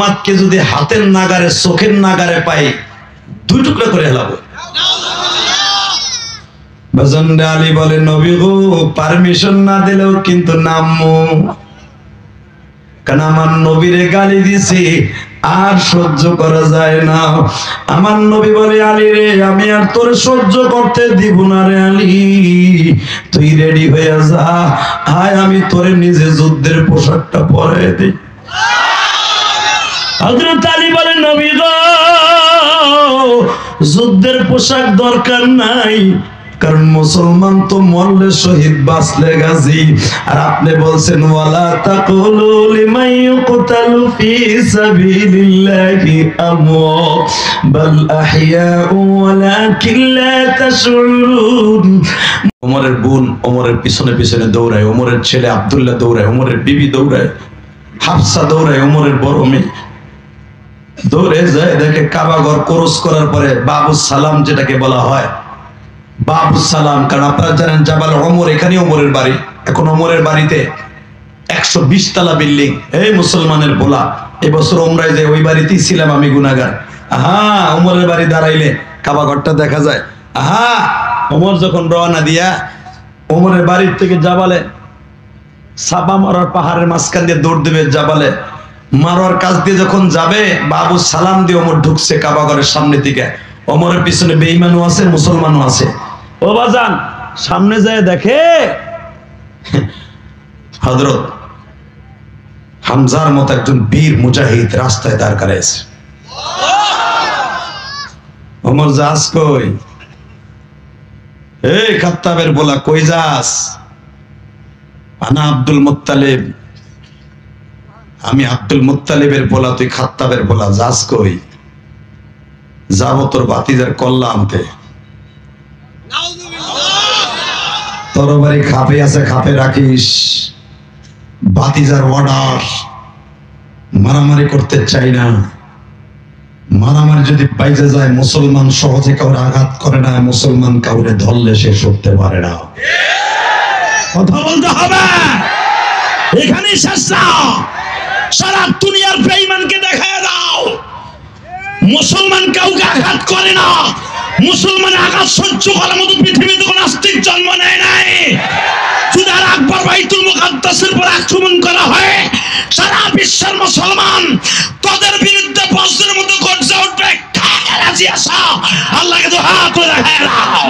মাতকে যদি হাতের নাগারে চোখের নাগারে পাই দুই টুকরা করে হেলাবো। বাজানরে আলী বলে নবী গো পারমিশন না দিলেও কিন্তু নামমু, কারণ আমার নবীরে গালি দিছি আর সহ্য করা যায় না। আমার নবী বলে আলী রে আমি আর তোর সহ্য করতে দিব না রে আলী, তুই রেডি হয়ে যা, আয় আমি তোরে নিজে যুদ্ধের পোশাকটা পরে দিই। হযরত আলী বলে নবী গো যুদ্ধের পোশাক দরকার নাই, কারণ মুসলমান তো মরলে শহীদ বাঁচলে গাজী। আর আপনি বলছেন ওয়ালা তাকুলু লিমান ইউকতালু ফি সাবিলিল্লাহি আমওয়াত বাল আহইয়াউ ওয়ালাকিন লা তাশউরুন। ওমরের বোন ওমরের পিছনে পিছনে দৌড়ায়, ওমরের ছেলে আব্দুল্লাহ দৌড়ায়, ওমরের বিবি দৌড়ায়, হাফসা দৌড়ায়, ওমরের বড় মেয়ে দৌড়ে যায়, দেখে কাবা ঘর ক্রস করার পরে বাবু সালাম যেটাকে বলা হয়, বাবু সালাম, কারণ আপনারা জানেন জাবাল ওমর এখানে ওমরের বাড়ি। এখন ওমরের বাড়িতে 120 তলা বিল্ডিং। এই মুসলমানের বলা, এবছর ওমরায় যে ওই বাড়িতেই ছিলাম আমি গুনাহগার। আহা ওমরের বাড়ি দাঁড়াইলে কাবা ঘরটা দেখা যায়। আহা ওমর যখন রওনা দিয়া ওমরের বাড়ির থেকে জাবালে সাবা মারার পাহাড়ের মাঝখান দিয়ে দৌড় দেবে, জাবালে মারার কাছ দিয়ে যখন যাবে বাবু সালাম দিয়ে ওমর ঢুকছে কাবা ঘরের সামনে থেকে। ওমরের পিছনে বেঈমানও আছে মুসলমানও আছে। ও বাজান সামনে যায় দেখে হযরত হামজার মতো একজন বীর মুজাহিদ রাস্তায় দাঁড় করাইছে। ওমর যাস কই? এই খাত্তাবের বলা কই যাস? আনা আব্দুল মুত্তালিব, আমি আব্দুল মুত্তালিবের বলা, তুই খাত্তাবের বলা, যাস কই? যাবো তোর ভাতিজার কল্লা আনতে। তরবারি খাপে আছে, খাপে রাখিস, ভাতিজার অর্ডার, মারামারি করতে চাই না। মারামারি যদি বাইজে যায়, মুসলমান সহজে কাউরে আঘাত করে না, মুসলমান কাউরে ধরলে শেষ করতে পারে না। কথা বলতে হবে, এখানেই শেষ না। সারা দুনিয়ার বেঈমানকে দেখায় দাও মুসলমান কাউকে আঘাত করে না। মুসলমান আঘাত সহ্য করার মতো পৃথিবীতে কোন নাস্তিক জন্ম নেয় নাই। যদি আর আকবর বাইতুল মুকাদ্দাসের উপর আক্রমণ করা হয়, সারা বিশ্বের মুসলমান তাদের বিরুদ্ধে বজ্রের মতো গর্জে উঠবে। কাকে রাজি আসা? আল্লাহকে তো হাত তুলে দেখায় দাও।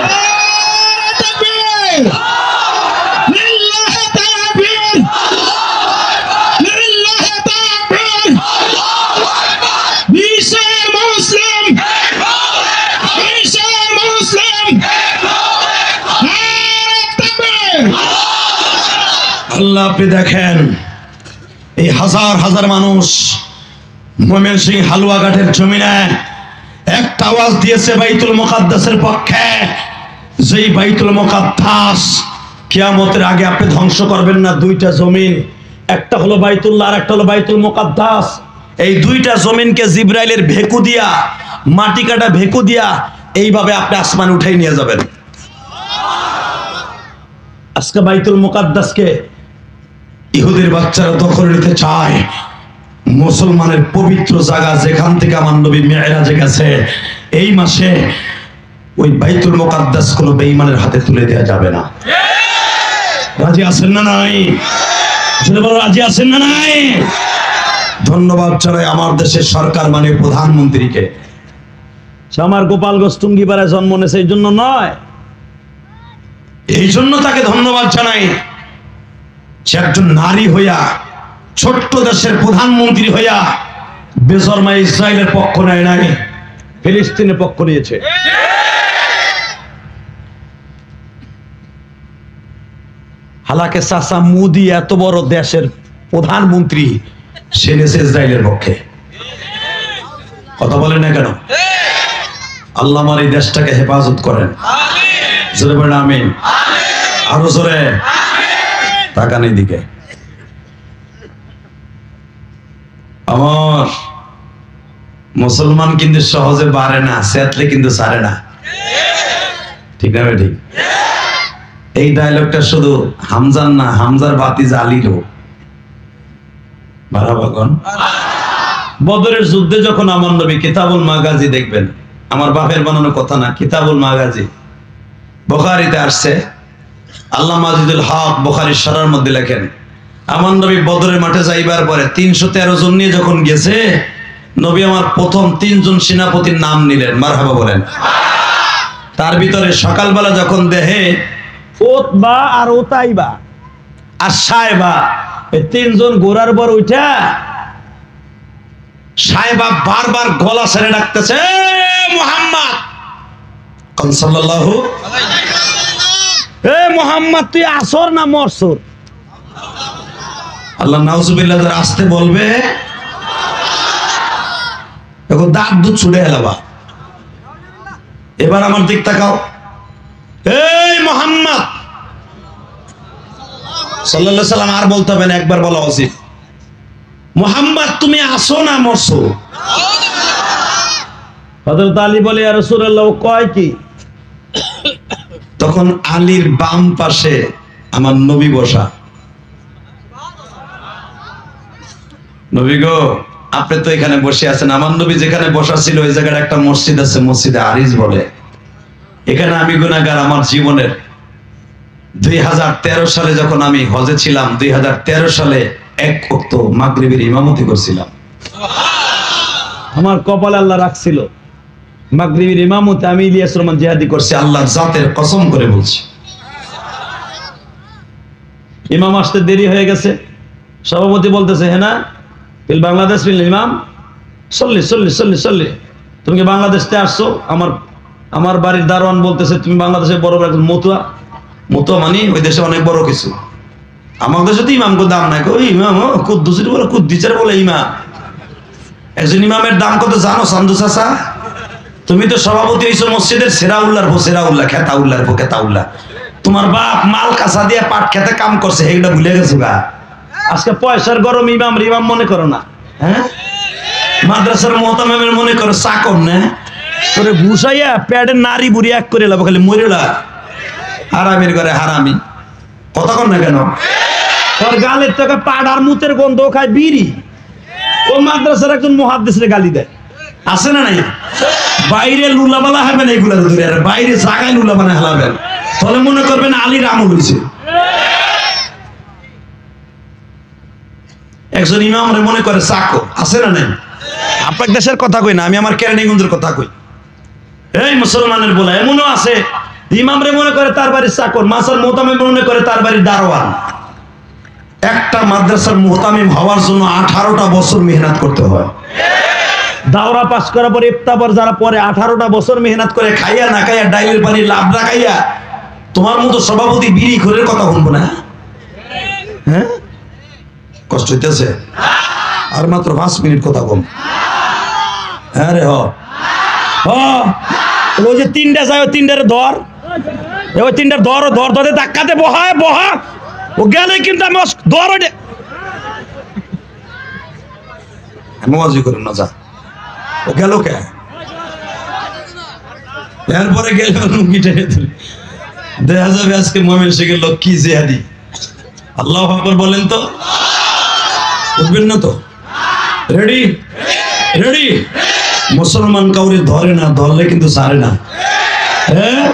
আল্লাহ আপনি দেখেন এই হাজার হাজার মানুষ ময়মনসিংহ হালুয়াঘাটের জমিনে একটা আওয়াজ দিয়েছে বাইতুল মুকাদ্দাসের পক্ষে। যেই বাইতুল মুকাদ্দাস কিয়ামতের আগে আপনি ধ্বংস করবেন না। দুইটা জমিন, একটা হলো বাইতুল্লাহ আর একটা হলো বাইতুল মুকাদ্দাস। এই দুইটা জমিনকে জিবরাইলের ভেকু দিয়া, মাটি কাটা ভেকু দিয়া এইভাবে আপনি আসমানে উঠাই নিয়ে যাবেন। আজকে বাইতুল মুকাদ্দাসকে ইহুদির বাচ্চারা দখল নিতে চায়। মুসলমানের পবিত্র জায়গা, যেখান থেকে আমার নবী মিরাজে গেছে, এই মাসে ওই বাইতুল মুকাদ্দাস কোনো বেঈমানের হাতে তুলে দেওয়া যাবে না। রাজি আছেন না নাই? রাজি আছেন না নাই? ধন্যবাদ জানাই আমার দেশের সরকার, মানে প্রধানমন্ত্রীকে। আমার গোপালগঞ্জ টুঙ্গিপাড়ায় জন্ম নিয়েছে এই জন্য নয়, এই জন্য তাকে ধন্যবাদ জানাই। সে একজন নারী হইয়া, ছোট্ট দেশের প্রধানমন্ত্রী হইয়া বেজরমা ইসরায়েলের পক্ষ নেয় নাই, ফিলিস্তিনের পক্ষ নিয়েছে। হালাকে চাচা মোদি এত বড় দেশের প্রধানমন্ত্রী, সে নিয়েছে ইসরায়েলের পক্ষে। কথা বলেন না কেন? আল্লাহ আমার এই দেশটাকে হেফাজত করেন। জোরে বলেন আমিন। আরো জোরে তাকান দিকে। আমার মুসলমান কিন্তু সহজে বাড়ে না, সেতলে কিন্তু ছাড়ে না। ঠিক না ঠিক? এই ডায়লগটা শুধু হামজার না, হামজার ভাতিজা আলীরও। বারাবাগন বদরের যুদ্ধে যখন আমার নবী কিতাবুল মাগাজি দেখবেন, আমার বাপের বানানো কথা না, কিতাবুল মাগাজি বুখারীতে আসছে। আল্লাহ মাজিদুল হক বুখারীর শরহের মধ্যে লেখেন, আমার নবী বদরের মাঠে যাইবার পরে 313 জন নিয়ে যখন গেছে, নবী আমার প্রথম 3 জন সেনাপতির নাম নিলেন, মারহাবা বলেন। তার ভিতরে সকালবেলা যখন দেখে উতবা আর উতাইবা আর সায়বা, এই 3 জন ঘোড়ার উপর উঠা, সায়বা বারবার গলা ছেড়ে ডাকতেছে, মুহাম্মদ সাল্লাল্লাহু আলাইহি, মুহাম্মদ তুই আসর না মরসর? আল্লাহ নাউজুবিল্লাহ আসতে বলবে, এখন দাঁত দুধ ছুড়ে এলাবা। এবার আমার দিক তাকাও, এই মুহাম্মদ সাল্লাল্লাহু আলাইহি সাল্লাম, আর বলতে হবে না, একবার বলা উচিত, মুহাম্মদ তুমি আসো না মরছো? হযরত আলী বলে, ইয়া রাসূলুল্লাহ কয় কি? তখন আলীর বাম পাশে আমার নবী বসা। নবী গো, আপনি তো এখানে বসে আছেন, আমার নবী যেখানে বসা ছিল ওই জায়গায় একটা মসজিদ আছে, মসজিদে আরিজ বলে। এখানে আমি গুনাহগার, আমার জীবনের 2013 সালে যখন আমি হজে ছিলাম, 2013 সালে 1 ওয়াক্ত মাগরিবের ইমামতি করছিলাম। আমার কপালে আল্লাহ রাখছিল, মাগরিবের ইমামতি আমি ইলিয়াস রহমান জিহাদি করছি, আল্লাহর জাতের কসম করে বলছি। ইমাম আসতে দেরি হয়ে গেছে, সভাপতি বলতেছে, হ্যাঁ না ফিল বাংলাদেশ ফিল ইমাম সল্লি, তুমি কি বাংলাদেশ থেকে আসছো? আমার বাড়ির দারোয়ান বলতেছে, তুমি বাংলাদেশের বড় একজন মতুয়া মানে ওই দেশে অনেক বড় কিছু। আমার দেশে তো ইমাম কো দাম নাই, ওই ইমাম কুদ্দুসির বলে, কুদ্দিচার বলে ইমাম। একজন ইমামের দাম কত জানো সান্দু চাচা? তুমি তো সভাপতি হইছো মসজিদের, সেরাউল্লাহর খেতাউল্লাহ। তোমার বাপ মাল কাঁচা দিয়ে পাট খেতে কাম করছে, এইগুলা ভুলে গেছো গা। আজকে পয়সার গরম ইমাম মনে করো না, হ্যাঁ? মাদ্রাসার মোহতামের মনে করো চাকর না, তোরে ঘুষাইয়া প্যাডের নারী বুড়ি এক করে লাভ, খালি মরিলা হারামির ঘরে হারামি। কথা কন না কেন? তোর গালের থেকে পাট আর মুতের গন্ধ খায় বিড়ি। ও মাদ্রাসার একজন মুহাদ্দিসের গালি দেয়, আছে না নাই? বাইরে লুলাবালা হবেন, এইগুলা ধরে বাইরে জায়গায় লুলাবানা হালাবেন, তাহলে মনে করবেন আলীর আমল হয়েছে। একজন ইমাম মনে করে চাকো, আছে না নাই? আপনার দেশের কথা কই না, আমি আমার কেরানীগঞ্জের কথা কই। এই মুসলমানের বলা এমনও আছে, ইমাম রে মনে করে তার বাড়ির চাকর, মাসার মোহতামিম মনে করে তার বাড়ির দারোয়ান। একটা মাদ্রাসার মোহতামিম হওয়ার জন্য 18টা বছর মেহনত করতে হয়। দাওরা পাস করার পর ইফতার যারা পরে 18টা বছর মেহনত করে, খাইয়া না খাইয়া ডাইলের পানি লাভ না খাইয়া, তোমার মতো সভাপতি বিড়ি ঘরের কথা শুনবো না? হ্যাঁ, কষ্ট হইতেছে? আর মাত্র 5 মিনিট কথা কম। হ্যাঁ রে, ওই যে 3টা যায়, ওই 3টারে ধর, ওই 3টার ধরে ধাক্কাতে বহা ও গেলে কিন্তু আমি ধর ওইটা মজি করে না, যা ও গেল কে? এরপরে গেল দেখা যাবে আজকে ময়মনসিংহের লোক কি জিহাদি। আল্লাহু আকবার বলেন তো, বুঝবেন না তো? রেডি? মুসলমান কাউরে ধরে না, ধরলে কিন্তু ছাড়ে না। হ্যাঁ,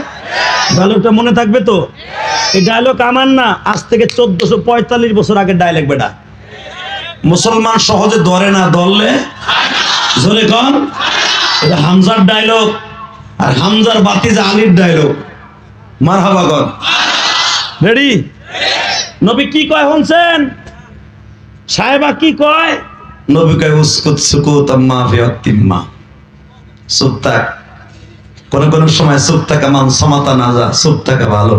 ডায়লগটা মনে থাকবে তো? এই ডায়লগ আমার না, আজ থেকে 1445 বছর আগের ডায়লগ বেটা। মুসলমান সহজে ধরে না, ধরলে জোরে কন। এটা হামজার ডায়লগ, আর হামজার বাতিজা আলীর ডায়লগ। মারহাবা কন। রেডি? নবী কি কয় শুনছেন? সাহেবা কি কয়? নবী কয় উসকুত সুকুত আম্মা ফি আতিম্মা, চুপ থাক। কোন সময় চুপ থাকা মান সমাতা না, যা চুপ থাকা ভালো।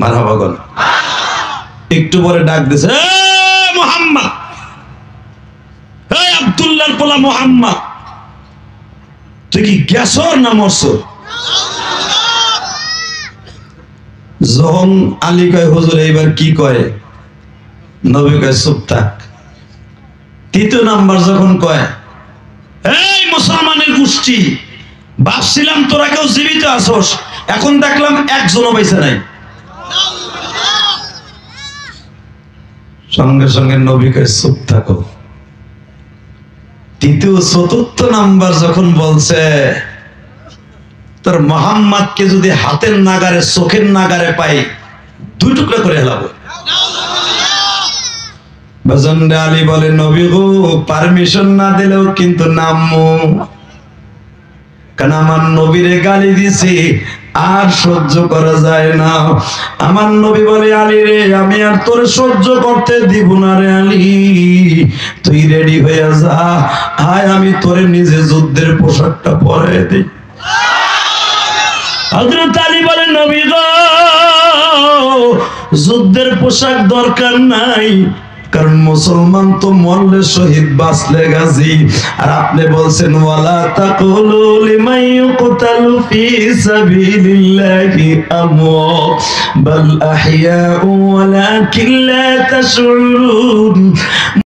মারহাবা কন। একটু পরে ডাক দিছে, মুহাম্মদ, এই আব্দুল্লাহর পোলা মুহাম্মদ, তুই কি গেছর না মরছর? যখন আলী কয় হুজুর এইবার কি কয়, নবী কয় চুপ থাক। তৃতীয় নাম্বার যখন কয়, এই মুসলমানের গোষ্ঠী, ভাবছিলাম তোরা কেউ জীবিত আছোস, এখন দেখলাম একজনও বেঁচে নাই। সঙ্গে সঙ্গে নবী কয় চুপ থাকো। তৃতীয় চতুর্থ নাম্বার যখন বলছে তোর মোহাম্মদকে যদি হাতের নাগারে চোখের নাগারে পাই 2 টুকরা করে হেলাবো। বাজনদে আলী বলে নবী গো পারমিশন না দিলেও কিন্তু নামমু, কারণ আমার নবীরে গালি দিছি আর সহ্য করা যায় না। আমার নবী বলে আলী রে আমি আর তোর সহ্য করতে দিব না রে আলী, তুই রেডি হয়ে যা, আয় আমি তোরে নিজে যুদ্ধের পোশাকটা পরে দিই। হযরত আলী বলে নবী গো যুদ্ধের পোশাক দরকার নাই, কারণ মুসলমান তো মরলে শহীদ বাঁচলে গাজী। আর আপনি বলছেন ওয়ালা তাকুলু লিমান ইউকতালু ফি সাবিলিল্লাহি আমওয়াত বাল আহইয়াউ ওয়ালাকিন লা তাশউরুন।